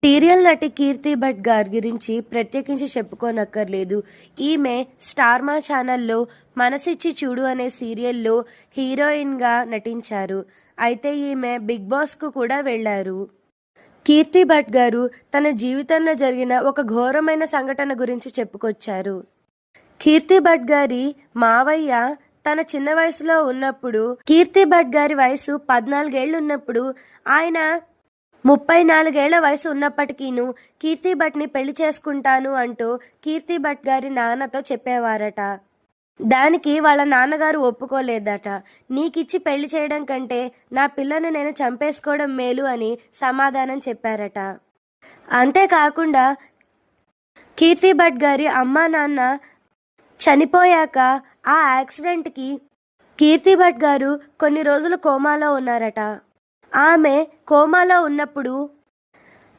Serial నటి కీర్తి భట్ గారి గురించి ప్రత్యేకించి చెప్పుకోనక్కర్లేదు. ఈమె స్టార్ మా ఛానల్లో 'మనసిచ్చి చూడు' అనే సీరియల్లో హీరోయిన్గా నటించారు. అయితే ఈమె బిగ్ బాస్కు కూడా వెళ్లారు. కీర్తి భట్ గారు తన జీవితంలో జరిగిన ఒక ఘోరమైన సంఘటన గురించి చెప్పుకొచ్చారు. కీర్తి భట్ గారి మావయ్య తన చిన్న వయసులో ఉన్నప్పుడు, కీర్తి భట్ గారి వయసు 14 ఏళ్ళు ఉన్నప్పుడు, ఆయన 34 ఏళ్ల వయసు ఉన్నప్పటికీను కీర్తి భట్ని పెళ్లి చేసుకుంటాను అంటూ కీర్తి భట్ గారి నాన్నతో చెప్పేవారట. దానికి వాళ్ళ నాన్నగారు ఒప్పుకోలేదట. నీకిచ్చి పెళ్లి చేయడం కంటే నా పిల్లను నేను చంపేసుకోవడం మేలు అని సమాధానం చెప్పారట. అంతేకాకుండా కీర్తి భట్ గారి అమ్మా నాన్న చనిపోయాక ఆ యాక్సిడెంట్కి కీర్తి భట్ గారు కొన్ని రోజులు కోమాలో ఉన్నారట. ఆమె కోమాలో ఉన్నప్పుడు